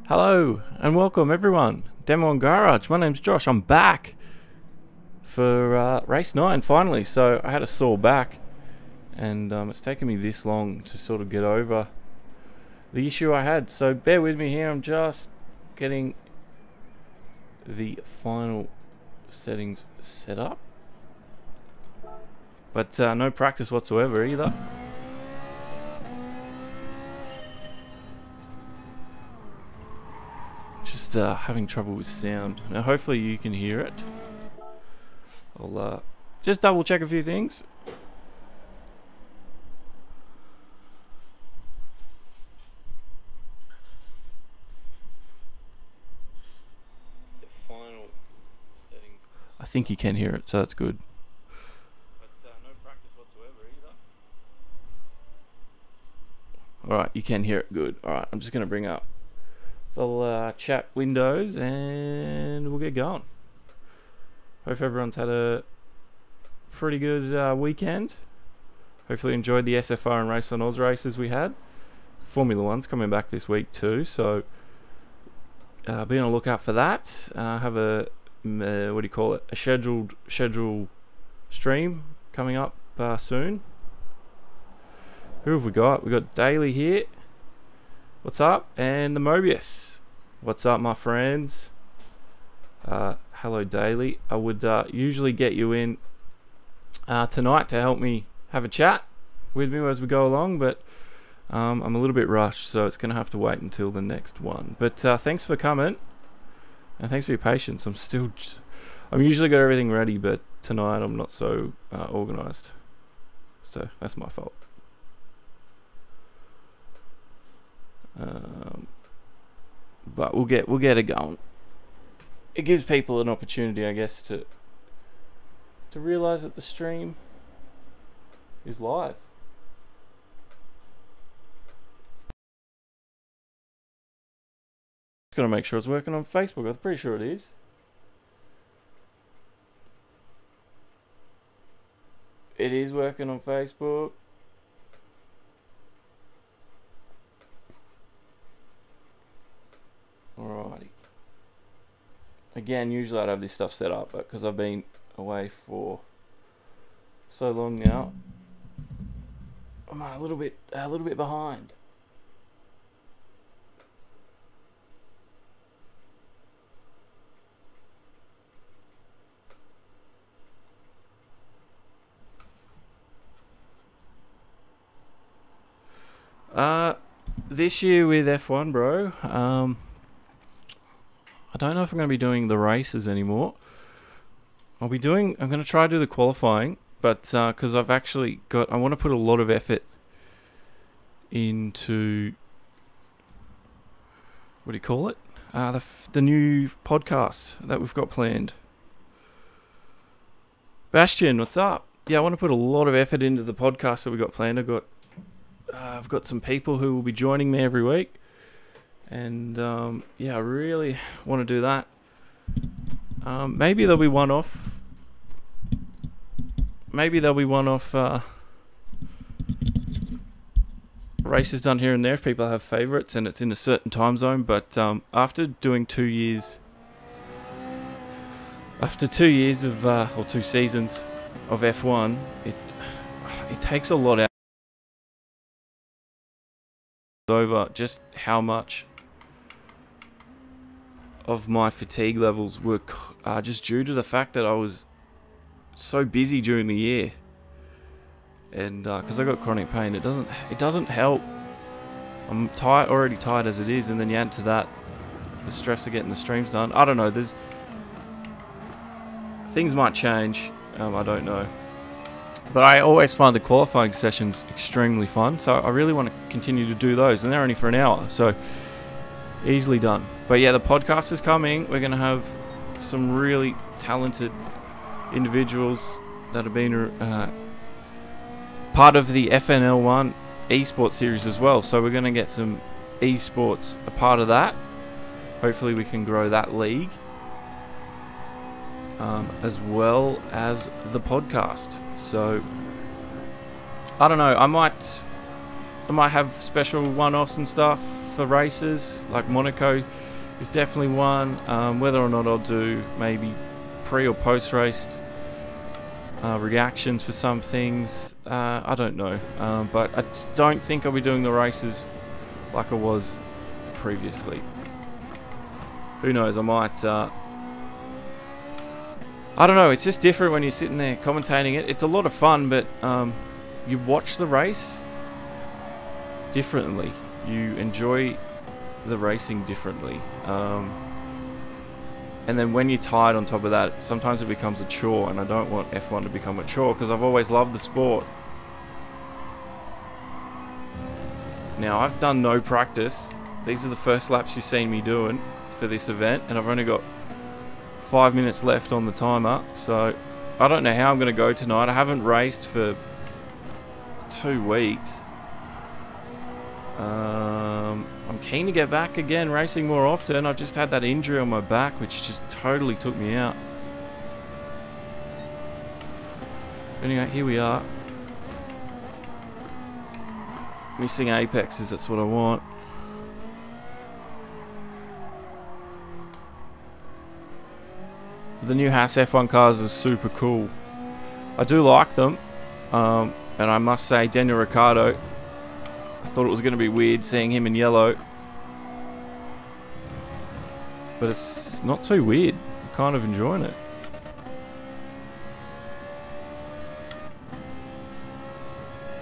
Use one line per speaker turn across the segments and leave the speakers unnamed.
Hello and welcome everyone. Demo and Garage. My name's Josh. I'm back for race 9 finally. So I had a sore back and it's taken me this long to sort of get over the issue I had. So bear with me here. I'm just getting the final settings set up. But no practice whatsoever either. Just having trouble with sound. Now hopefully you can hear it. I'll just double check a few things. The final settings. I think you can hear it, so that's good. But no practice whatsoever either. Alright, you can hear it, good. Alright, I'm just going to bring up the chat windows and we'll get going. Hope everyone's had a pretty good weekend. Hopefully enjoyed the SFR and Race on Oz races we had. Formula 1's coming back this week too, so be on the lookout for that. Have a what do you call it? A scheduled stream coming up soon. Who have we got? We got Daly here. What's up? And the Mobius. What's up, my friends? Hello, Daly. I would usually get you in tonight to help me have a chat with me as we go along, but I'm a little bit rushed, so it's going to have to wait until the next one. But thanks for coming, and thanks for your patience. I'm usually got everything ready, but tonight I'm not so organised, so that's my fault. But we'll get it going. It gives people an opportunity, I guess, to realise that the stream is live. Just gotta make sure it's working on Facebook. I'm pretty sure it is. It is working on Facebook. Alrighty. Again, usually I'd have this stuff set up, but because I've been away for so long now, I'm a little bit behind. This year with F1, bro. I don't know if I'm going to be doing the races anymore. I'm going to try to do the qualifying, but because I've actually I want to put a lot of effort into, what do you call it? The new podcast that we've got planned. Bastian, what's up? Yeah, I want to put a lot of effort into the podcast that we've got planned. I've got some people who will be joining me every week. And yeah, I really want to do that. Maybe there'll be one-off. Races done here and there if people have favourites and it's in a certain time zone. But after doing 2 years, after 2 years of or 2 seasons of F1, it takes a lot out over just how much of my fatigue levels were just due to the fact that I was so busy during the year, and because I got chronic pain, it doesn't help. I'm already tired as it is, and then you add to that the stress of getting the streams done. I don't know. Things might change. I don't know, but I always find the qualifying sessions extremely fun. So I really want to continue to do those, and they're only for an hour, so easily done. But yeah, the podcast is coming. We're going to have some really talented individuals that have been part of the FNL1 esports series as well. So we're going to get some esports a part of that. Hopefully we can grow that league as well as the podcast. So I don't know, I might have special one-offs and stuff for races. Like Monaco is definitely one. Whether or not I'll do maybe pre or post race reactions for some things, I don't know. But I don't think I'll be doing the races like I was previously. Who knows? I might. I don't know. It's just different when you're sitting there commentating it. It's a lot of fun, but you watch the race differently. You enjoy the racing differently. And then when you're tired on top of that, sometimes it becomes a chore, and I don't want F1 to become a chore because I've always loved the sport. Now, I've done no practice. These are the first laps you've seen me doing for this event, and I've only got 5 minutes left on the timer, so I don't know how I'm going to go tonight. I haven't raced for 2 weeks. I'm keen to get back again, racing more often. I just had that injury on my back, which just totally took me out. Anyway, here we are. Missing apexes, that's what I want. The new Haas F1 cars are super cool. I do like them. And I must say, Daniel Ricciardo, I thought it was going to be weird seeing him in yellow. But it's not too weird. I'm kind of enjoying it.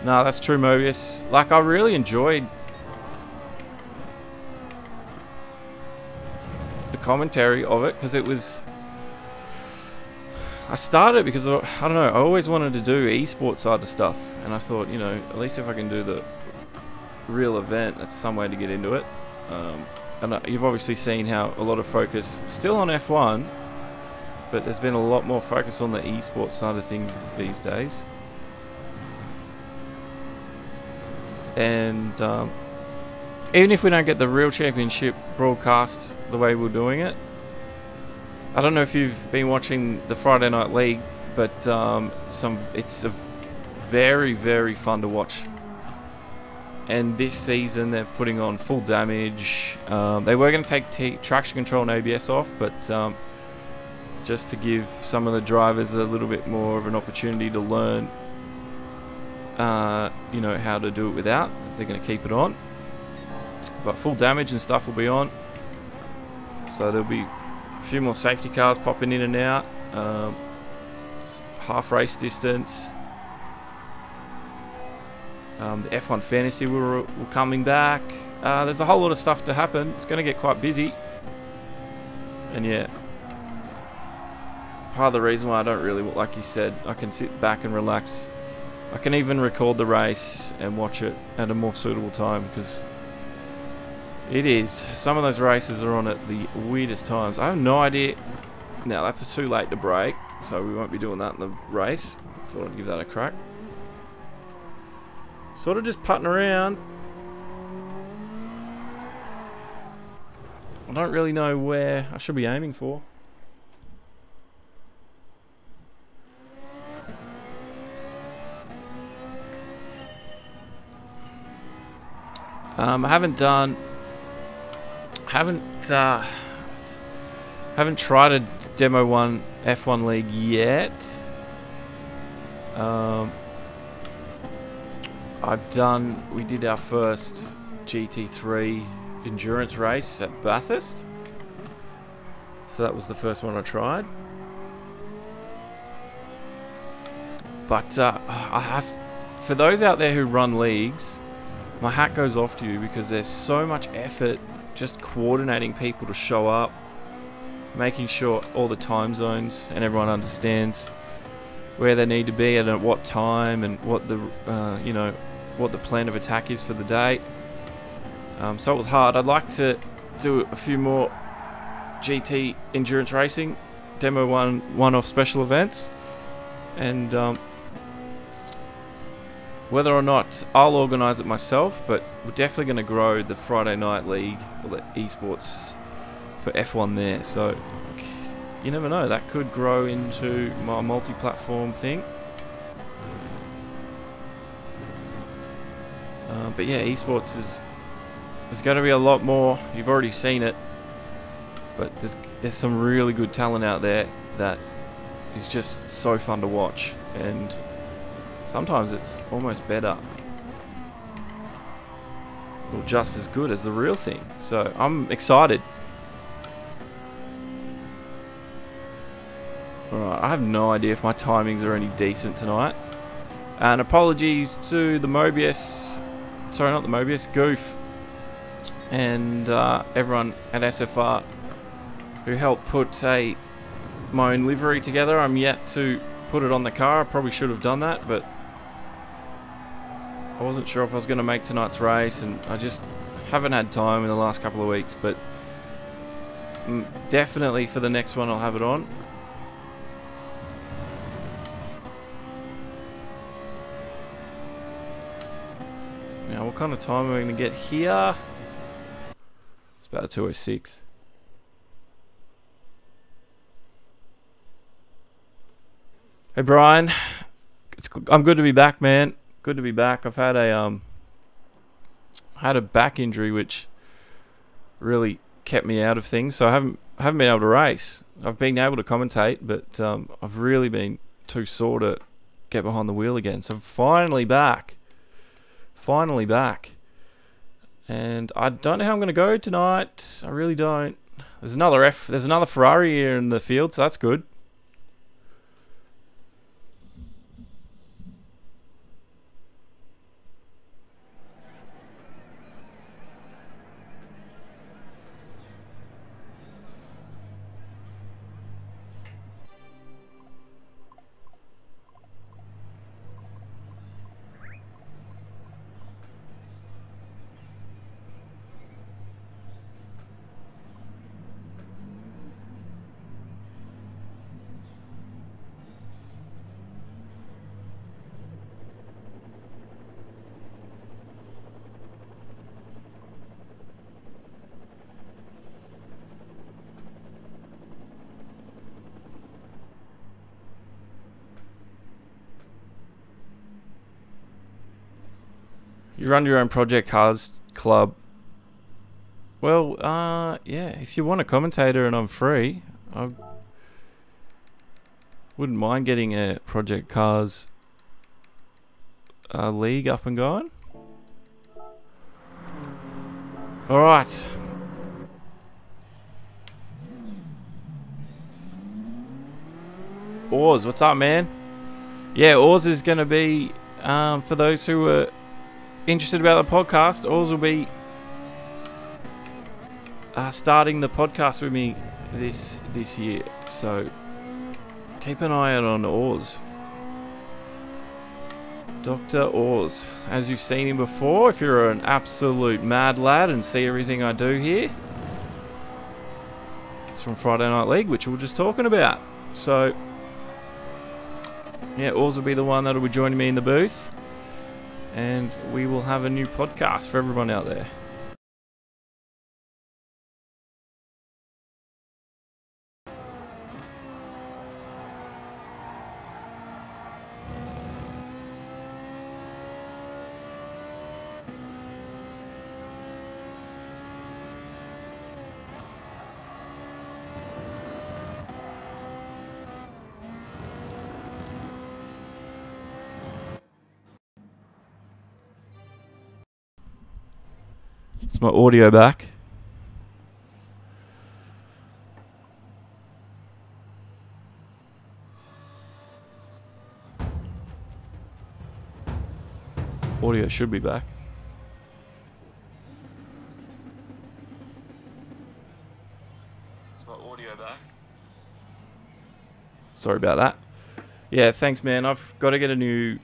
No, that's true, Mobius. Like, I really enjoyed the commentary of it because it was... I started because, I don't know, I always wanted to do esports side of stuff. And I thought, you know, at least if I can do the real event, that's some way to get into it. And you've obviously seen how a lot of focus still on F1, but there's been a lot more focus on the esports side of things these days. And even if we don't get the real championship broadcast the way we're doing it, I don't know if you've been watching the Friday Night League, but it's very, very fun to watch. And this season they're putting on Full Damage. They were going to take traction control and ABS off, but just to give some of the drivers a little bit more of an opportunity to learn, you know, how to do it without, they're going to keep it on. But Full Damage and stuff will be on. So there'll be a few more safety cars popping in and out. Half race distance. The F1 Fantasy will coming back. There's a whole lot of stuff to happen. It's going to get quite busy. And yeah, part of the reason why I don't really, like you said, I can sit back and relax. I can even record the race and watch it at a more suitable time because it is. Some of those races are on at the weirdest times. I have no idea. Now, that's too late to break, so we won't be doing that in the race. Thought I'd give that a crack. Sort of just putting around. I don't really know where I should be aiming for. I haven't tried a demo one F1 League yet. We did our first GT3 endurance race at Bathurst. So that was the first one I tried. But for those out there who run leagues, my hat goes off to you because there's so much effort just coordinating people to show up, making sure all the time zones and everyone understands where they need to be and at what time and what the you know, what the plan of attack is for the day. So it was hard. I'd like to do a few more GT endurance racing demo one-off special events, and whether or not I'll organise it myself, but we're definitely going to grow the Friday Night League, or the esports for F1 there. So you never know, that could grow into my multi-platform thing. But yeah, esports is There's going to be a lot more. You've already seen it. But there's some really good talent out there that is just so fun to watch. And sometimes it's almost better. Or just as good as the real thing. So I'm excited. Alright, I have no idea if my timings are any decent tonight. And apologies to the Mobius. Sorry, not the Mobius. Goof. And everyone at SFR who helped put my own livery together. I'm yet to put it on the car. I probably should have done that, but I wasn't sure if I was going to make tonight's race, and I just haven't had time in the last couple of weeks, but definitely for the next one I'll have it on. Now, what kind of time are we going to get here? It's about a 2:06. Hey Brian, I'm good to be back, man. Good to be back. I've had a back injury which really kept me out of things, so I haven't been able to race. I've been able to commentate, but I've really been too sore to get behind the wheel again. So I'm finally back. Finally back. And I don't know how I'm going to go tonight. I really don't. There's another Ferrari here in the field, so that's good. You run your own project cars club. Well, yeah, if you want a commentator and I'm free, I wouldn't mind getting a project cars league up and going. Alright. Oars, what's up, man? Yeah, Oars is going to be, for those who were interested about the podcast, Oars will be starting the podcast with me this year, so keep an eye out on Oars. Dr. Oars, as you've seen him before, if you're an absolute mad lad and see everything I do here, it's from Friday Night League, which we were just talking about. So yeah, Oars will be the one that'll be joining me in the booth. And we will have a new podcast for everyone out there. Is my audio back? Audio should be back. Is my audio back? Sorry about that. Yeah, thanks, man. I've got to get a new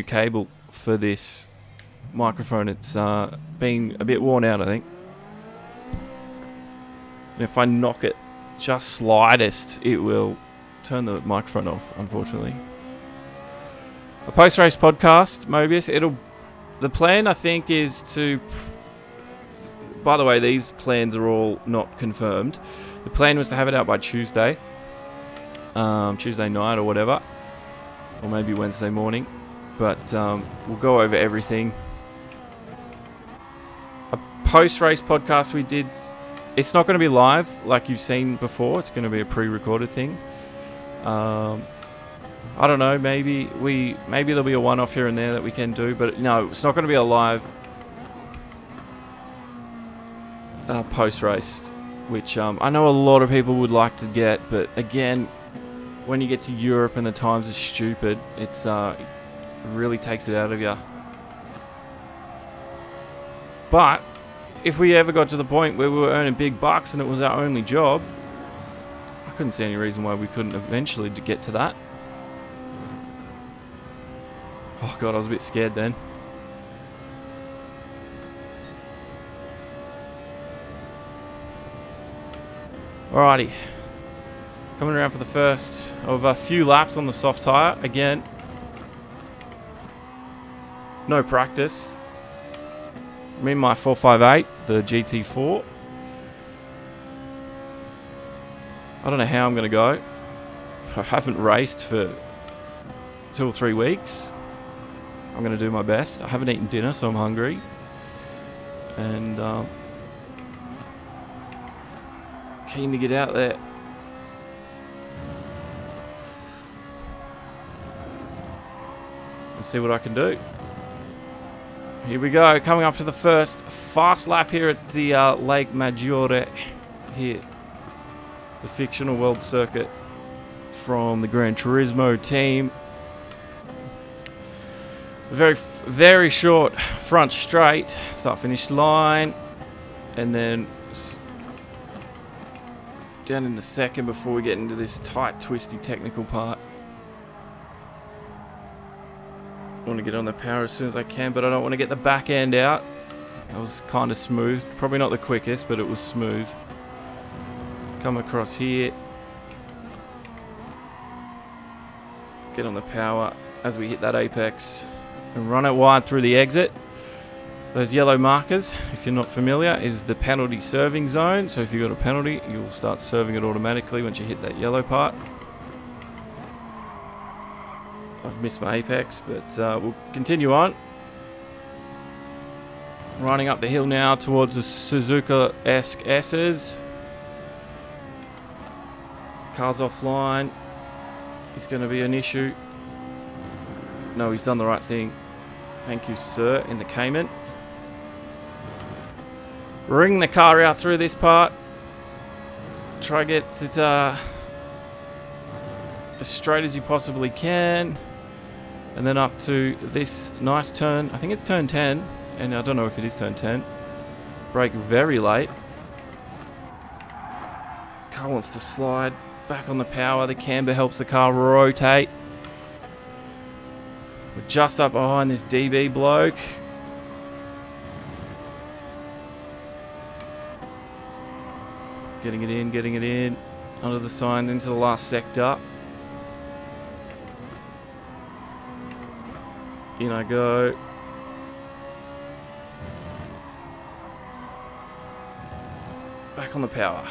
cable for this microphone. It's been a bit worn out, I think. And if I knock it just slightest, it will turn the microphone off, unfortunately. A post-race podcast, Mobius. The plan, I think, is to... By the way, these plans are all not confirmed. The plan was to have it out by Tuesday. Tuesday night or whatever. Or maybe Wednesday morning. But we'll go over everything. post-race podcast we did, it's not going to be live like you've seen before. It's going to be a pre-recorded thing. I don't know, maybe there'll be a one-off here and there that we can do, but no, it's not going to be a live post-race, which I know a lot of people would like to get, but again, when you get to Europe and the times are stupid, it really takes it out of you. But if we ever got to the point where we were earning big bucks and it was our only job, I couldn't see any reason why we couldn't eventually get to that. Oh god, I was a bit scared then. Alrighty. Coming around for the first of a few laps on the soft tyre. Again, no practice. I'm in my 458, the GT4. I don't know how I'm going to go. I haven't raced for 2 or 3 weeks. I'm going to do my best. I haven't eaten dinner, so I'm hungry. And keen to get out there. And see what I can do. Here we go, coming up to the first fast lap here at the Lake Maggiore here. The fictional world circuit from the Gran Turismo team. Very short front straight, start-finish line, and then down in the second before we get into this tight, twisty technical part. I want to get on the power as soon as I can, but I don't want to get the back end out. That was kind of smooth. Probably not the quickest, but it was smooth. Come across here. Get on the power as we hit that apex. And run it wide through the exit. Those yellow markers, if you're not familiar, is the penalty serving zone. So if you've got a penalty, you'll start serving it automatically once you hit that yellow part. I've missed my apex, but we'll continue on. Running up the hill now towards the Suzuka-esque S's. Car's offline. It's going to be an issue. No, he's done the right thing. Thank you, sir, in the Cayman. Ring the car out through this part. Try to get it as straight as you possibly can. And then up to this nice turn. I think it's turn 10. And I don't know if it is turn 10. Brake very late. Car wants to slide back on the power. The camber helps the car rotate. We're just up behind this DB bloke. Getting it in. Under the sign into the last sector. In I go. Back on the power.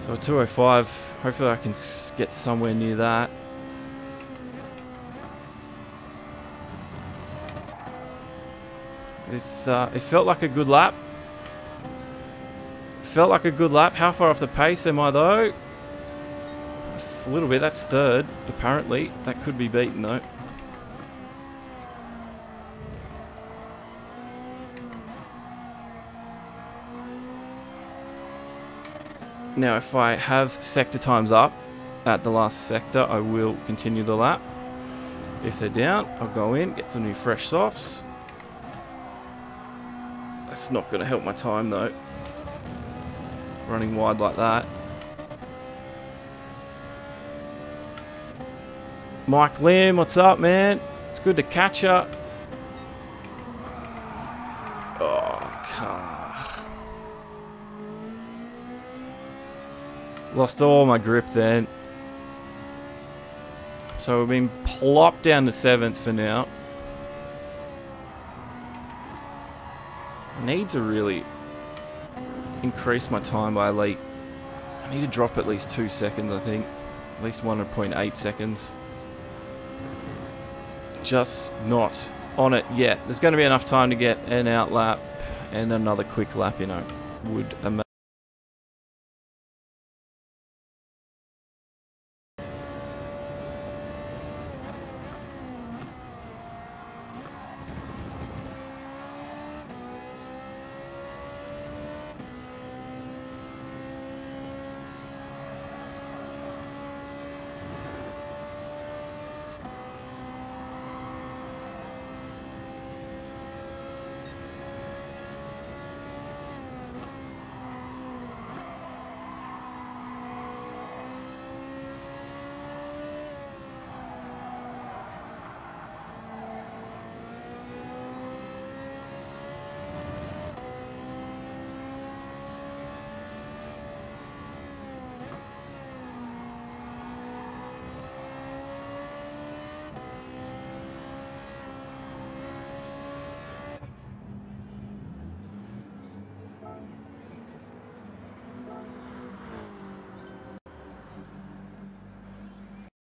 So a 205. Hopefully I can get somewhere near that. It felt like a good lap. How far off the pace am I though? A little bit. That's third, apparently. That could be beaten though. Now if I have sector times up at the last sector, I will continue the lap. If they're down, I'll go in, get some new fresh softs. That's not going to help my time though. Running wide like that. Mike Lim, what's up, man? It's good to catch up. Oh, car. Lost all my grip then. So we've been plopped down to 7th for now. I need to really increase my time by I need to drop at least 2 seconds, I think. At least 1.8 seconds. Just not on it yet. There's going to be enough time to get an out lap and another quick lap, you know, would imagine.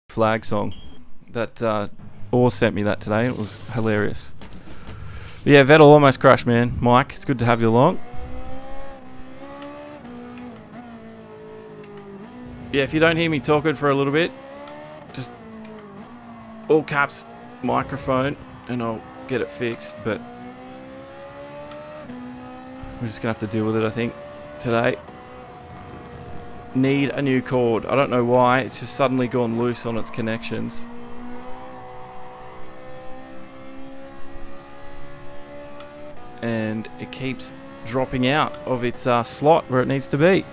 Flag song that Orr sent me that today. It was hilarious. But yeah, Vettel almost crashed, man. Mike, it's good to have you along. Yeah, if you don't hear me talking for a little bit, just all caps microphone and I'll get it fixed, but we're just gonna have to deal with it, I think, today. Need a new cord. I don't know why, it's just suddenly gone loose on its connections. And it keeps dropping out of its slot where it needs to be.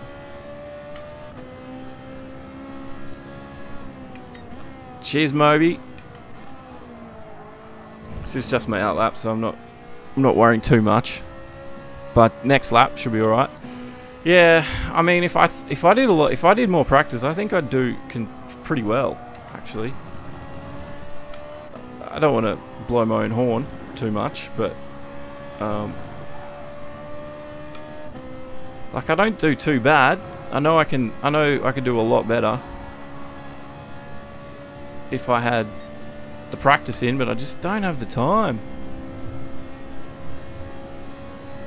Cheers, Moby. This is just my out lap, so I'm not worrying too much. But next lap should be all right. Yeah, I mean, if I did more practice, I think I'd do pretty well, actually. I don't want to blow my own horn too much, but like, I don't do too bad. I know I could do a lot better if I had the practice in, but I just don't have the time.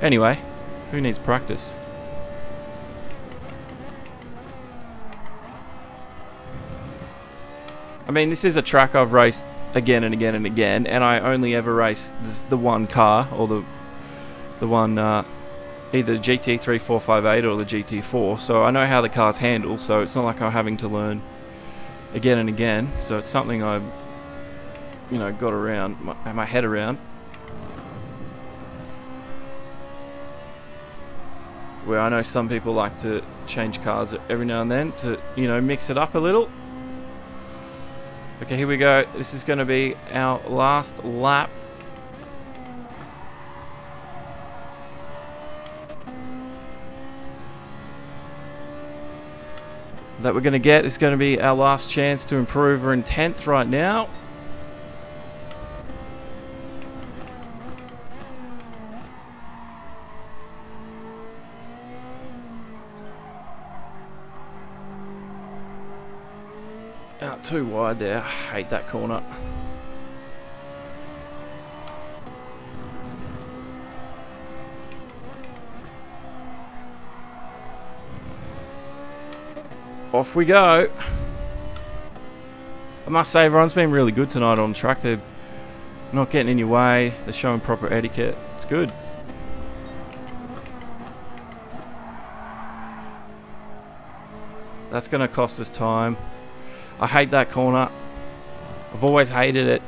Anyway, who needs practice? I mean, this is a track I've raced again and again and again, and I only ever race the one car, or the one either the GT3458 or the GT4, so I know how the cars handle, so it's not like I'm having to learn again and again. So it's something I've, you know, got around my head around. Where I know some people like to change cars every now and then to, you know, mix it up a little. Okay, here we go. This is going to be our last lap. That we're going to get. This is going to be our last chance to improve. We're in 10th right now. Out too wide there. I hate that corner. Off we go. I must say, everyone's been really good tonight on track. They're not getting in your way. They're showing proper etiquette. It's good. That's going to cost us time. I hate that corner. I've always hated it.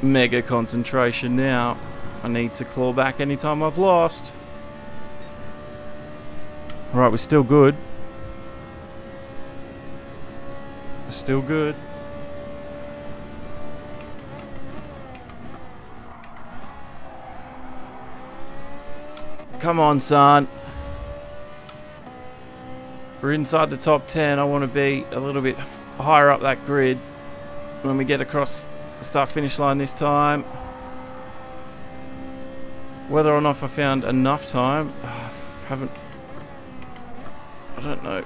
Mega concentration now. I need to claw back anytime I've lost. Alright, we're still good. We're still good. Come on, son. We're inside the top 10. I want to be a little bit higher up that grid when we get across the start-finish line this time. Whether or not I found enough time, I don't know.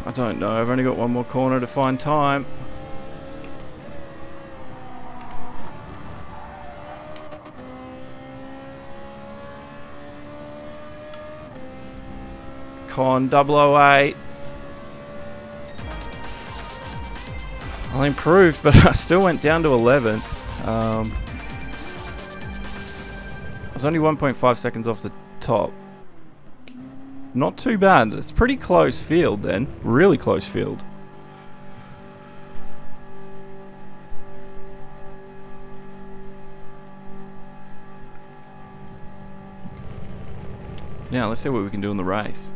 I don't know. I've only got one more corner to find time. Con 008. I'll improve, but I still went down to 11th. I was only 1.5 seconds off the top. Not too bad. It's a pretty close field then. Really close field. Now, let's see what we can do in the race.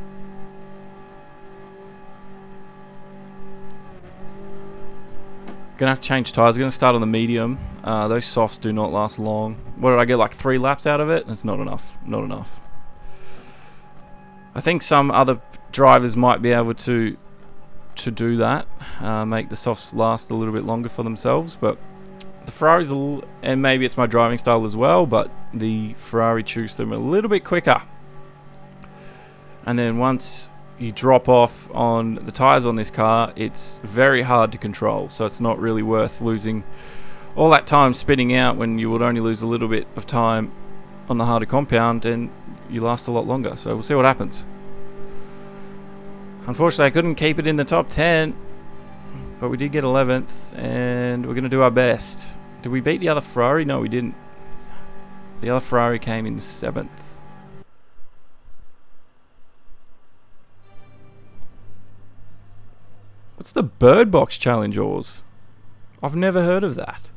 Gonna have to change tyres. Gonna start on the medium. Those softs do not last long. What did I get? Like 3 laps out of it? That's not enough. Not enough. I think some other drivers might be able to do that, make the softs last a little bit longer for themselves, but the Ferraris, and maybe it's my driving style as well, but the Ferrari chews them a little bit quicker. And then once you drop off on the tyres on this car, it's very hard to control, so it's not really worth losing all that time spinning out when you would only lose a little bit of time on the harder compound, and you last a lot longer. So we'll see what happens. Unfortunately, I couldn't keep it in the top 10, but we did get 11th, and we're going to do our best. Did we beat the other Ferrari? No, we didn't. The other Ferrari came in 7th. What's the Bird Box Challenge, Oars? I've never heard of that.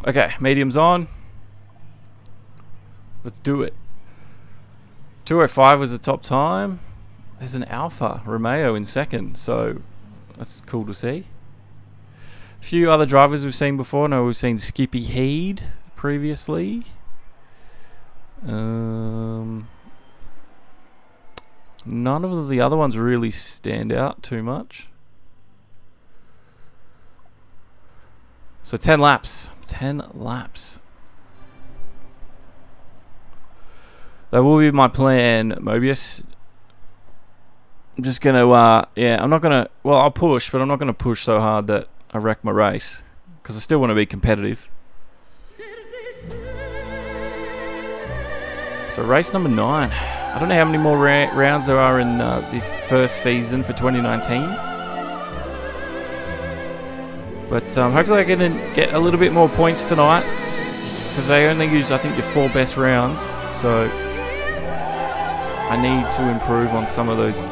Okay, medium's on. Let's do it. 2:05 was the top time. There's an Alfa Romeo in 2nd, so that's cool to see. A few other drivers we've seen before. No, we've seen Skippy Heed previously. None of the other ones really stand out too much. So 10 laps. 10 laps. That will be my plan, Mobius. I'm just going to, yeah, I'm not going to, well, I'll push, but I'm not going to push so hard that I wreck my race, because I still want to be competitive. So race number 9. I don't know how many more rounds there are in this first season for 2019. But hopefully I can get a little bit more points tonight, because they only use, I think, your 4 best rounds. So I need to improve on some of those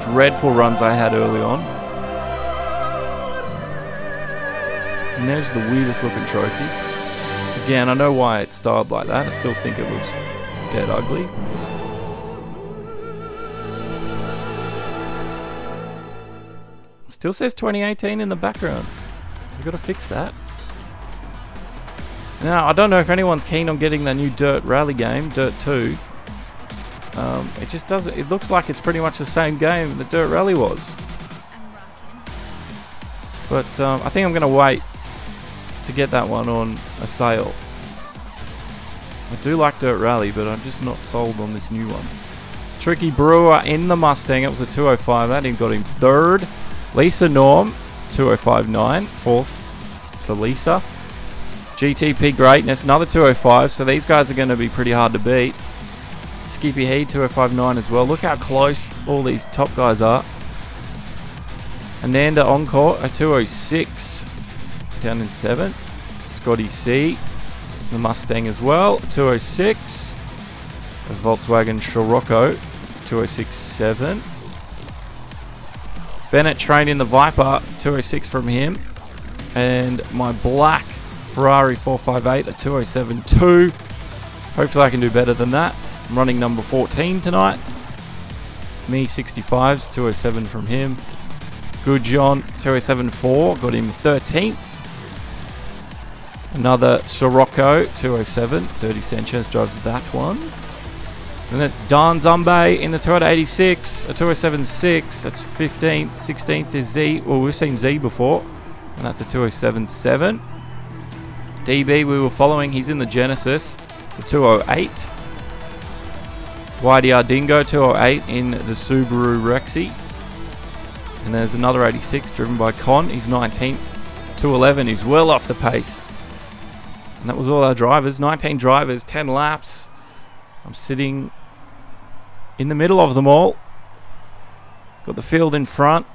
dreadful runs I had early on. And there's the weirdest looking trophy. Again, I know why it's styled like that. I still think it looks dead ugly. Still says 2018 in the background. We've got to fix that. Now, I don't know if anyone's keen on getting the new Dirt Rally game, Dirt 2. It just doesn't. It looks like it's pretty much the same game that Dirt Rally was. But I think I'm going to wait to get that one on a sale. I do like Dirt Rally, but I'm just not sold on this new one. It's Tricky Brewer in the Mustang. It was a 205. That got him 3rd. Lisa Norm, 205.9, 4th for Lisa. GTP Greatness, another 205, so these guys are going to be pretty hard to beat. Skippy Heed, 205.9 as well. Look how close all these top guys are. Ananda Encore, a 206, down in 7th. Scotty C, the Mustang as well, 206. A Volkswagen Scirocco, 206.7. Bennett Train in the Viper, 206 from him. And my black Ferrari 458, a 207.2. Hopefully I can do better than that. I'm running number 14 tonight. Me 65s, 207 from him. Good John, 207.4, got him 13th. Another Sirocco, 207, Dirty Sanchez drives that one. And that's Don Zumbe in the Toyota 86, a 207.6, that's 15th. 16th is Z, well we've seen Z before, and that's a 207.7. DB we were following, he's in the Genesis, it's a 208. YDR Dingo, 208 in the Subaru Rexy. And there's another 86 driven by Con, he's 19th. 211, he's well off the pace. And that was all our drivers, 19 drivers, 10 laps. I'm sitting in the middle of them all. Got the field in front,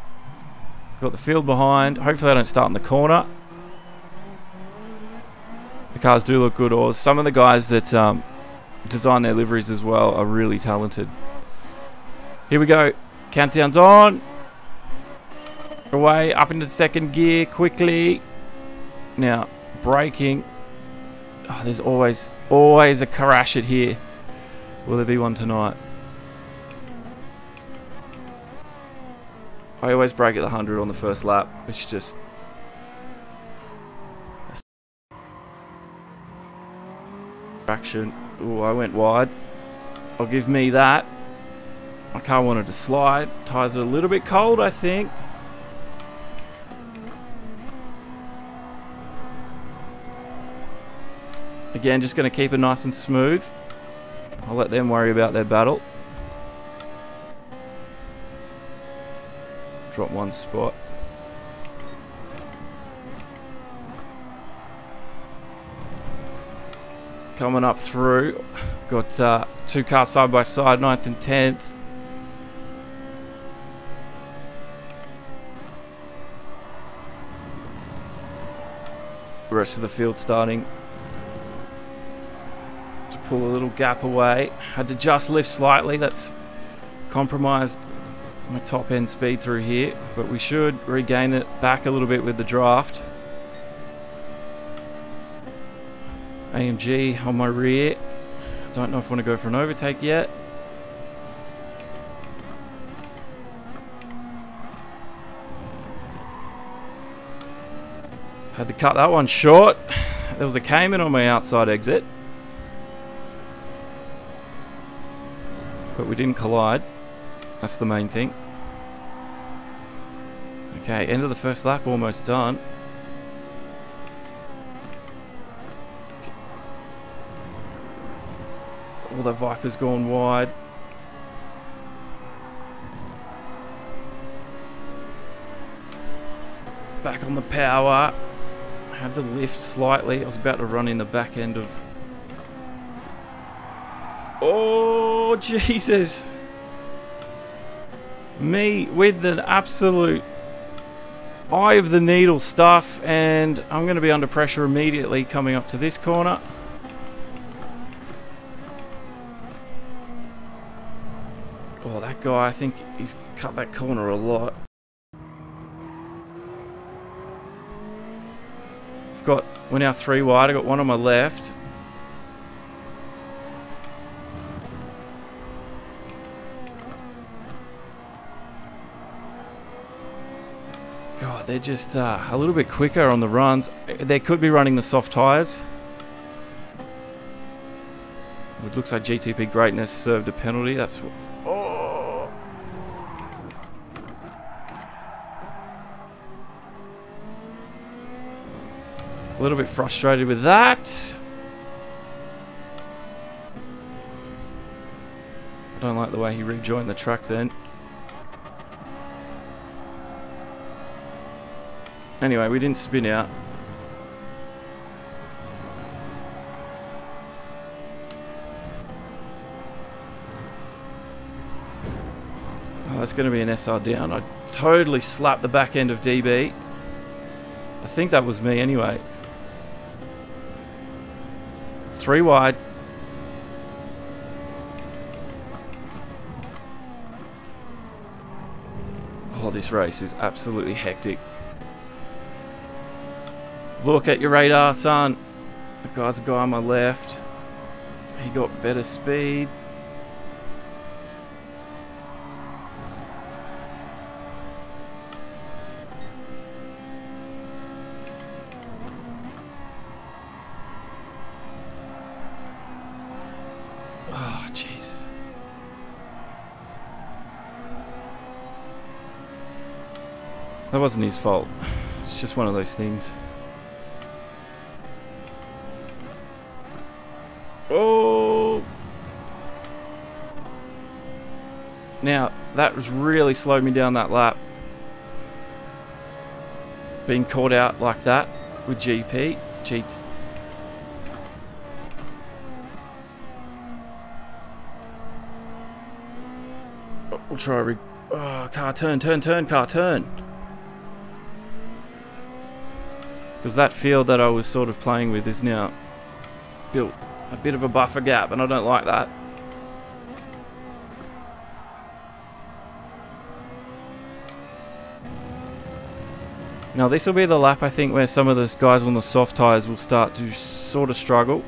got the field behind. Hopefully I don't start in the corner. The cars do look good, or some of the guys that design their liveries as well are really talented. Here we go, countdown's on. Away, up into the second gear quickly. Now, braking. Oh, there's always a crash at here. Will there be one tonight? I always brake at the 100 on the first lap. It's just... traction. Ooh, I went wide. I'll give me that. My car wanted to slide. Tyres are a little bit cold, I think. Again, just going to keep it nice and smooth. I'll let them worry about their battle. Drop one spot. Coming up through. Got two cars side by side, 9th and 10th. The rest of the field starting to pull a little gap away. Had to just lift slightly. That's compromised my top end speed through here, but we should regain it back a little bit with the draft. AMG on my rear. Don't know if I want to go for an overtake yet. Had to cut that one short. There was a Cayman on my outside exit, but we didn't collide. That's the main thing. Okay, end of the first lap, almost done. All the Viper's gone wide. Back on the power. Had to lift slightly. I was about to run in the back end of... Oh, Jesus. Me with an absolute eye of the needle stuff, and I'm going to be under pressure immediately coming up to this corner. Oh, that guy, I think he's cut that corner a lot. We're now 3 wide. I got one on my left. God, they're just a little bit quicker on the runs. They could be running the soft tyres. It looks like GTP Greatness served a penalty. That's what... Oh! A little bit frustrated with that. I don't like the way he rejoined the truck then. Anyway, we didn't spin out. Oh, that's going to be an SR down. I totally slapped the back end of DB. I think that was me anyway. 3 wide. Oh, this race is absolutely hectic. Look at your radar, son. The guy's a guy on my left. He got better speed. Oh, Jesus. That wasn't his fault. It's just one of those things. Oh! Now, that was really slowed me down that lap. Being caught out like that with GP. Jeez. We'll try oh, car turn, car turn. Because that field that I was sort of playing with is now built a bit of a buffer gap, and I don't like that. Now this will be the lap, I think, where some of those guys on the soft tyres will start to sort of struggle.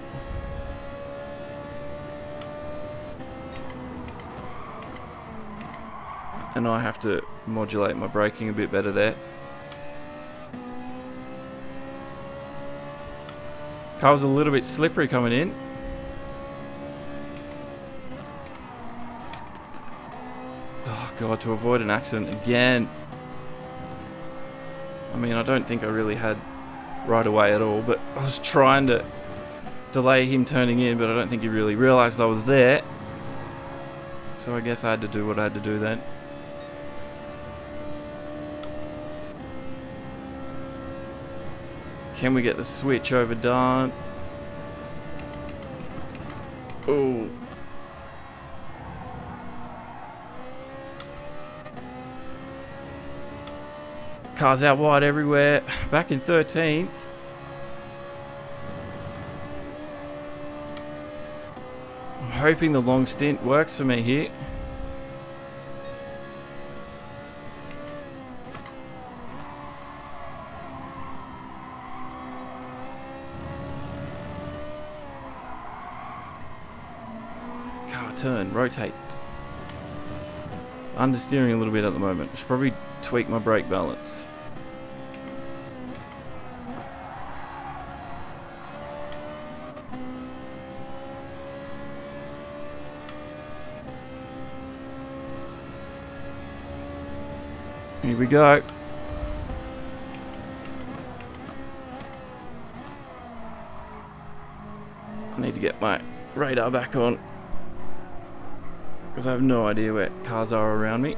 And I have to modulate my braking a bit better there. Car was a little bit slippery coming in. Oh God, to avoid an accident again. I mean, I don't think I really had right away at all, but I was trying to delay him turning in, but I don't think he really realised I was there. So I guess I had to do what I had to do then. Can we get the switch overdone? Oh. Cars out wide everywhere. Back in 13th. I'm hoping the long stint works for me here. Turn, rotate. Understeering a little bit at the moment. Should probably tweak my brake balance. Here we go. I need to get my radar back on, because I have no idea where cars are around me.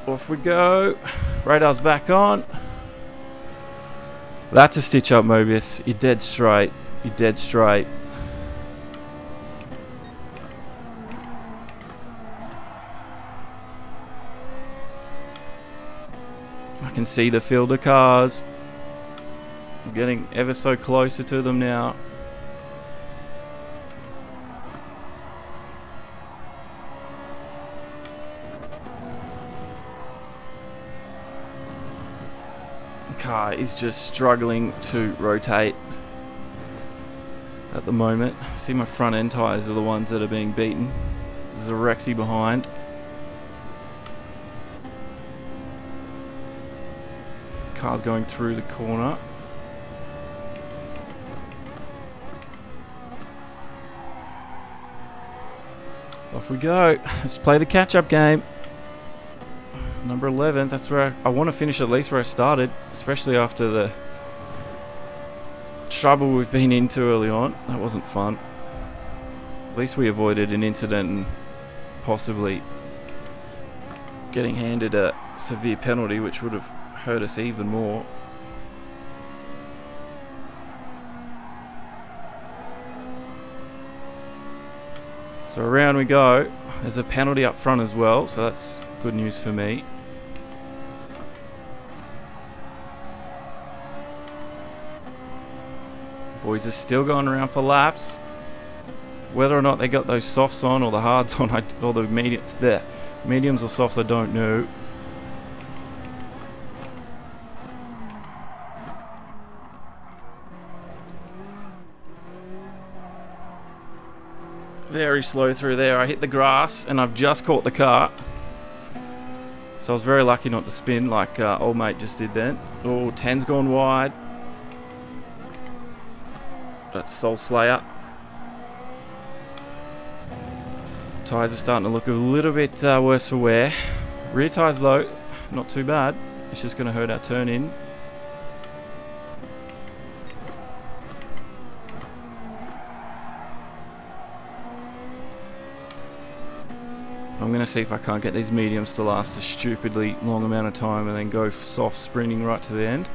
Off we go. Radar's back on. That's a stitch up, Mobius. You're dead straight. You're dead straight. I can see the field of cars. I'm getting ever so closer to them now. The car is just struggling to rotate at the moment. I see my front end tyres are the ones that are being beaten. There's a Rexy behind. Car's going through the corner. Off we go. Let's play the catch-up game. Number 11. That's where I want to finish, at least where I started, especially after the trouble we've been into early on. That wasn't fun. At least we avoided an incident and possibly getting handed a severe penalty, which would have hurt us even more. So around we go. There's a penalty up front as well, so that's good news for me. Boys are still going around for laps. Whether or not they got those softs on or the hards on, or the mediums or softs, I don't know. Very slow through there. I hit the grass and I've just caught the car. So I was very lucky not to spin like old mate just did then. Oh, 10's gone wide. That's Soul Slayer. Tyres are starting to look a little bit worse for wear. Rear tyres though, not too bad. It's just going to hurt our turn in. I'm going to see if I can't get these mediums to last a stupidly long amount of time and then go soft sprinting right to the end.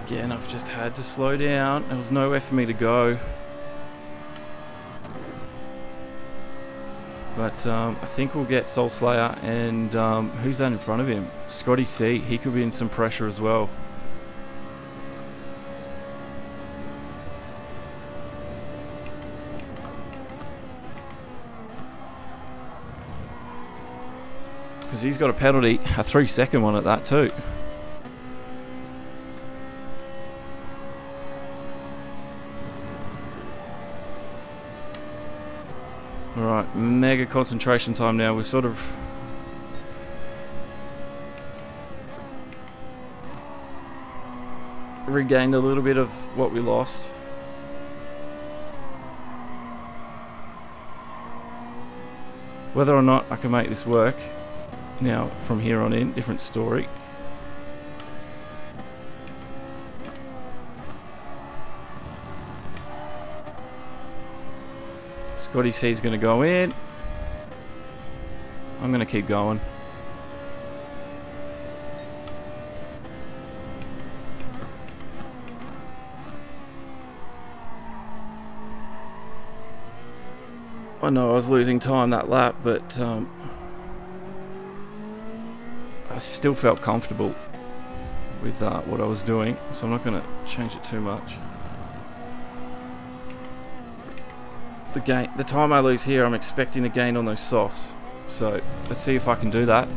Again, I've just had to slow down. There was nowhere for me to go. But I think we'll get Soul Slayer and who's that in front of him? Scotty C. He could be in some pressure as well. Because he's got a penalty, a 3-second one at that too. Alright, mega concentration time now. We've sort of regained a little bit of what we lost. Whether or not I can make this work now from here on in, different story. Scotty C is going to go in. I'm going to keep going. I know I was losing time that lap, but I still felt comfortable with what I was doing, so I'm not going to change it too much. The time I lose here, I'm expecting to gain on those softs. So let's see if I can do that.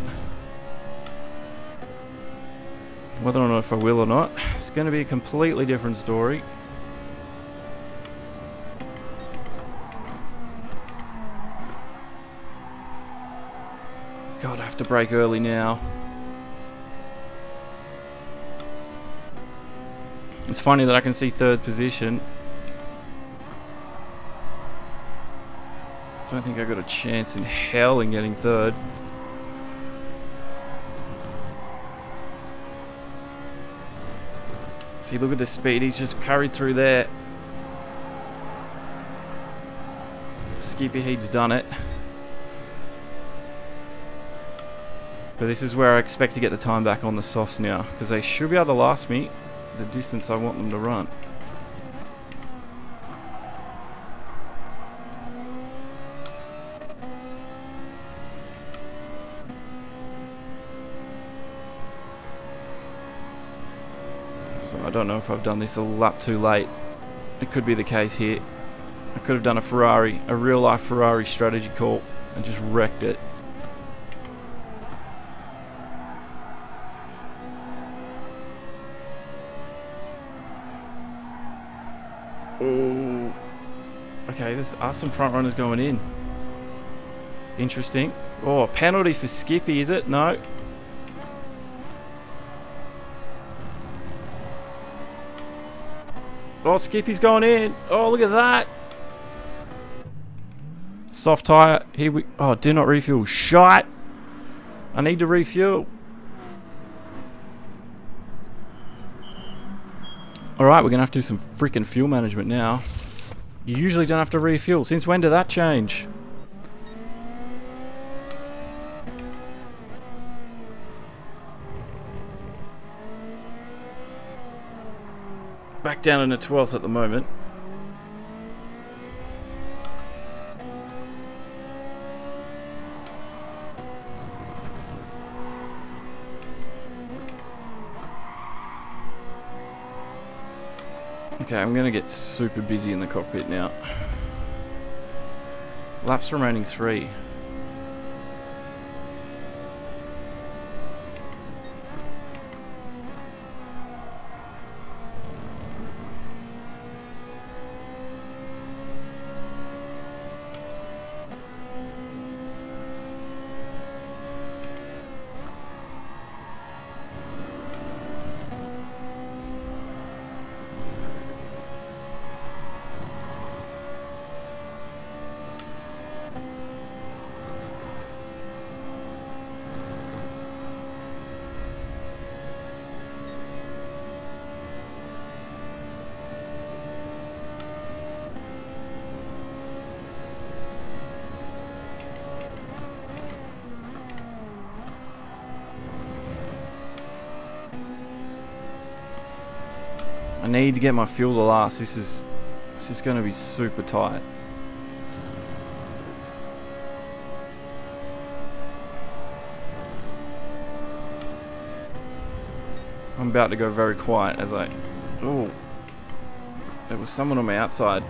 Whether or not if I will or not, it's going to be a completely different story. God, I have to brake early now. It's funny that I can see third position. I don't think I got a chance in hell in getting third. See, look at the speed. He's just carried through there. Skippy Heat's done it. But this is where I expect to get the time back on the softs now, because they should be able to last me the distance I want them to run. So I don't know if I've done this a lap too late. It could be the case here. I could have done a Ferrari, a real life Ferrari strategy call and just wrecked it. Oh, okay, there's some front runners going in. Interesting. Oh, penalty for Skippy, is it? No. Oh, Skippy's going in. Oh, look at that. Soft tyre. Here we... Oh, do not refuel. Shite. I need to refuel. Alright, we're going to have to do some freaking fuel management now. You usually don't have to refuel. Since when did that change? Back down in the 12th at the moment. Okay, I'm going to get super busy in the cockpit now. Laps remaining 3. I need to get my fuel to last. This is going to be super tight. I'm about to go very quiet as I... Oh, there was someone on my outside.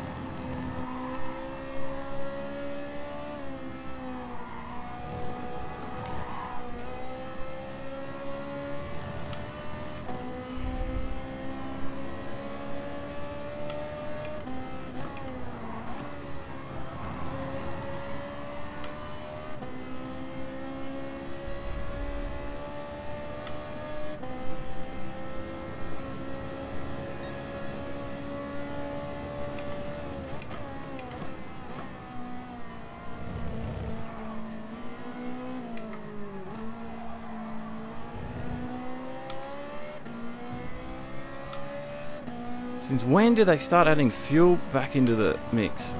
Since when did they start adding fuel back into the mix?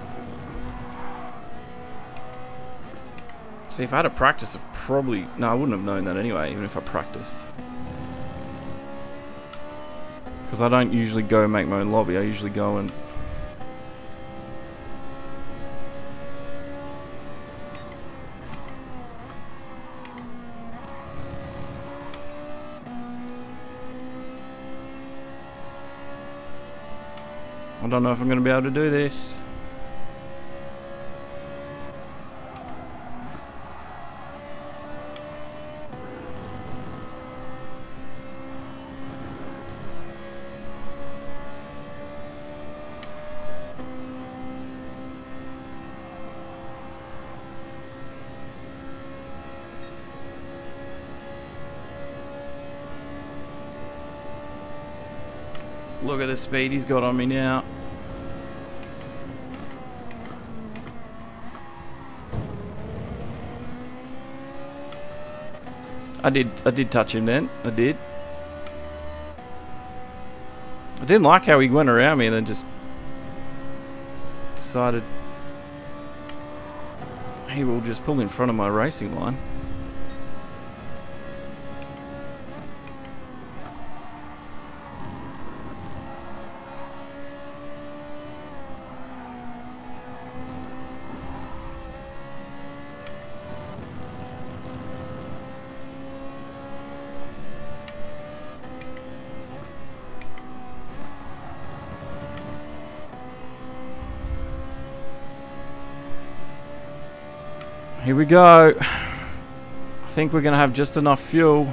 See, if I had a practice, I've probably... No, I wouldn't have known that anyway, even if I practiced. Because I don't usually go and make my own lobby. I usually go and... I don't know if I'm going to be able to do this. Look at the speed he's got on me now. I did touch him then. I did. I didn't like how he went around me and then just decided he will just pull in front of my racing line. Here we go. I think we're going to have just enough fuel.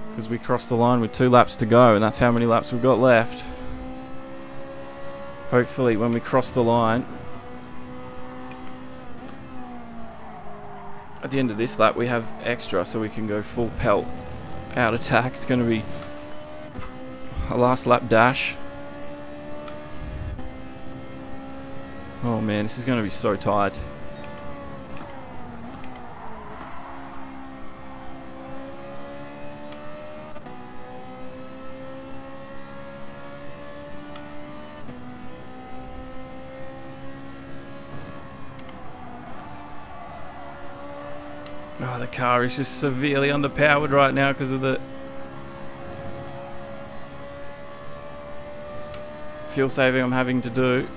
Because we crossed the line with 2 laps to go, and that's how many laps we've got left. Hopefully when we cross the line, at the end of this lap we have extra so we can go full pelt out attack. It's going to be a last lap dash. Oh man, this is going to be so tight. Oh, the car is just severely underpowered right now because of the fuel saving I'm having to do.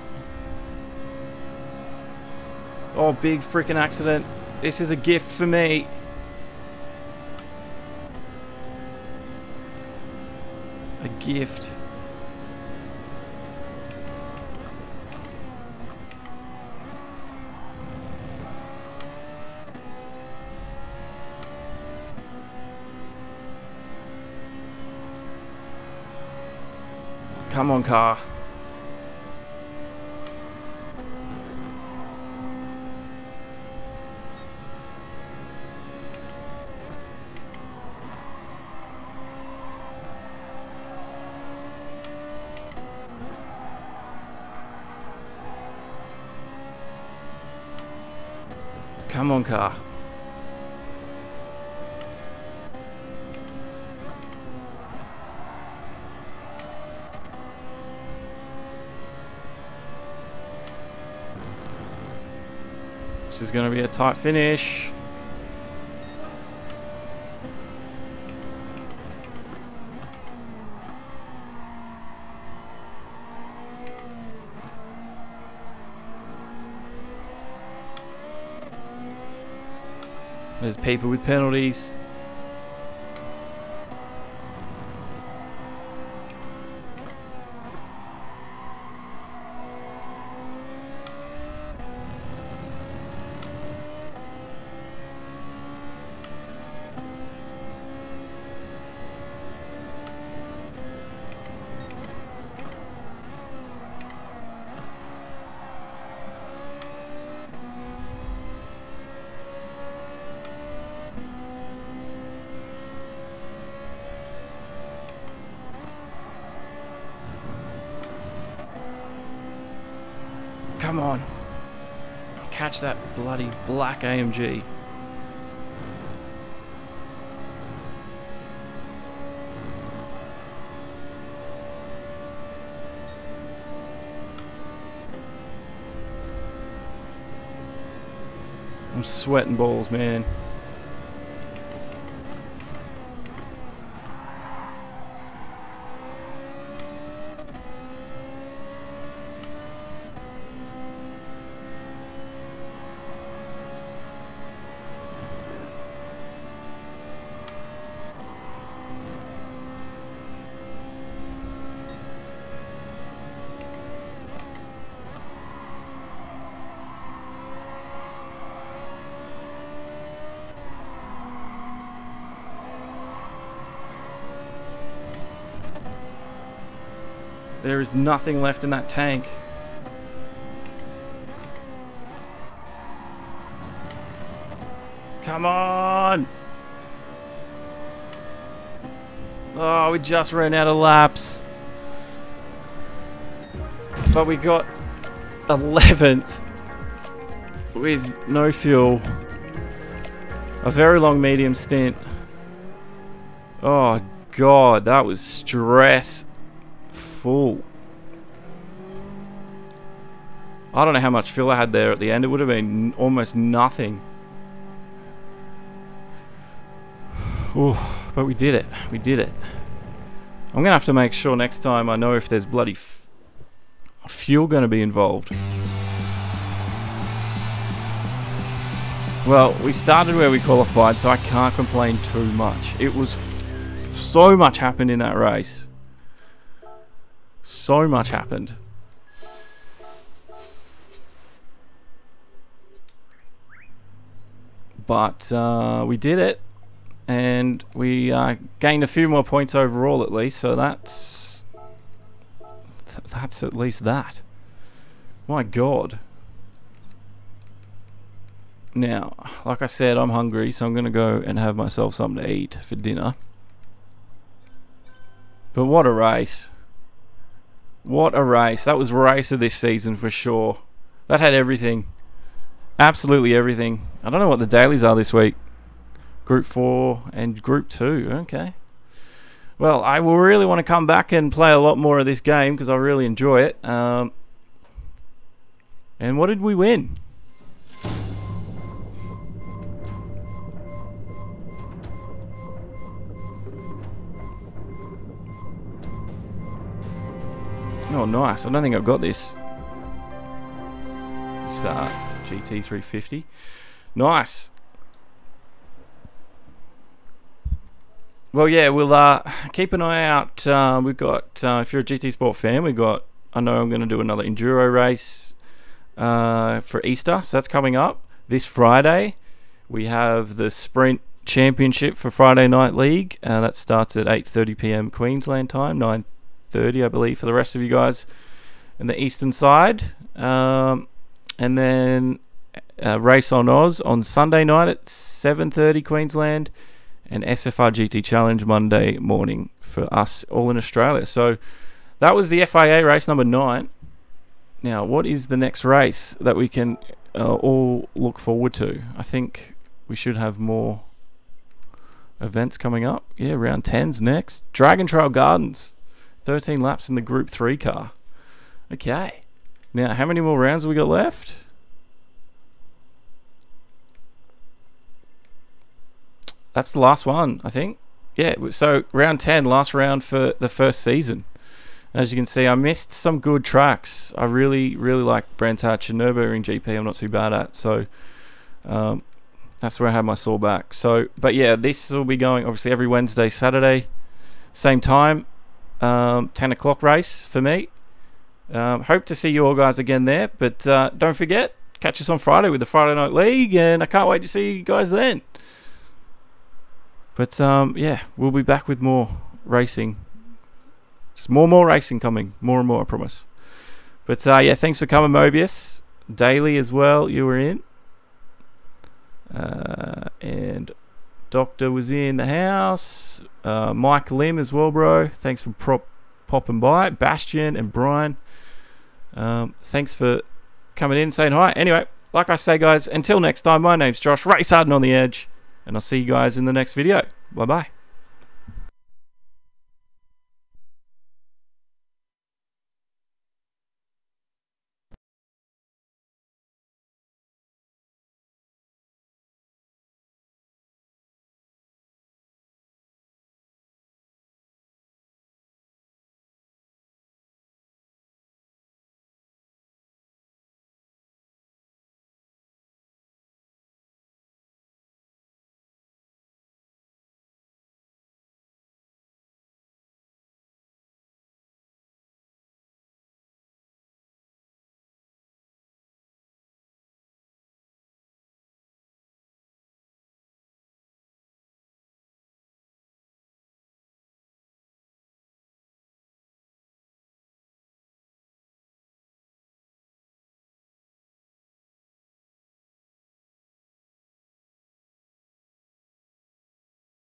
Oh, big freaking accident. This is a gift for me. A gift. Come on, car. Come on, car. This is going to be a tight finish. There's people with penalties. Come on. Catch that bloody black AMG. I'm sweating balls, man. There is nothing left in that tank. Come on! Oh, we just ran out of laps. But we got 11th with no fuel. A very long medium stint. Oh God, that was stressful. I don't know how much fuel I had there at the end. It would have been almost nothing. Ooh, but we did it. We did it. I'm gonna have to make sure next time I know if there's bloody fuel gonna be involved. Well, we started where we qualified, so I can't complain too much. It was so much happened in that race. So much happened. But we did it, and we gained a few more points overall at least, so that's at least that. My God. Now, like I said, I'm hungry, so I'm going to go and have myself something to eat for dinner. But what a race. What a race. That was race of this season for sure. That had everything. Absolutely everything. I don't know what the dailies are this week. Group 4 and Group 2. Okay. Well, I will really want to come back and play a lot more of this game because I really enjoy it. And what did we win? Oh, nice. I don't think I've got this. It's GT350. Nice. Well, yeah, we'll keep an eye out. We've got, if you're a GT Sport fan, we've got, I know I'm going to do another enduro race for Easter. So that's coming up this Friday. We have the Sprint Championship for Friday Night League. That starts at 8:30 p.m. Queensland time, 9:30, I believe, for the rest of you guys in the eastern side. And then Race on Oz on Sunday night at 7:30 Queensland, and SFR GT Challenge Monday morning for us all in Australia. So that was the FIA race number 9. Now, what is the next race that we can all look forward to? I think we should have more events coming up. Yeah, round 10's next. Dragon Trail Gardens. 13 laps in the Group 3 car. Okay. Now, how many more rounds have we got left? that's the last one, I think. Yeah, so round 10, last round for the first season. As you can see, I missed some good tracks. I really like Brandtach and Nürburgring GP. I'm not too bad at. So that's where I had my sore back. So, but yeah, this will be going obviously every Wednesday, Saturday, same time, 10 o'clock race for me. Hope to see you all guys again there. But don't forget, catch us on Friday with the Friday Night League, and I can't wait to see you guys then. But yeah, we'll be back with more racing. Just more racing coming. More and more, I promise. But yeah, thanks for coming, Mobius. Daily as well, you were in. And Doctor was in the house. Mike Lim as well, bro. Thanks for popping by. Bastian and Brian. Thanks for coming in, saying hi. Anyway, like I say, guys, until next time, my name's Josh. Race hard and on the edge. And I'll see you guys in the next video. Bye-bye.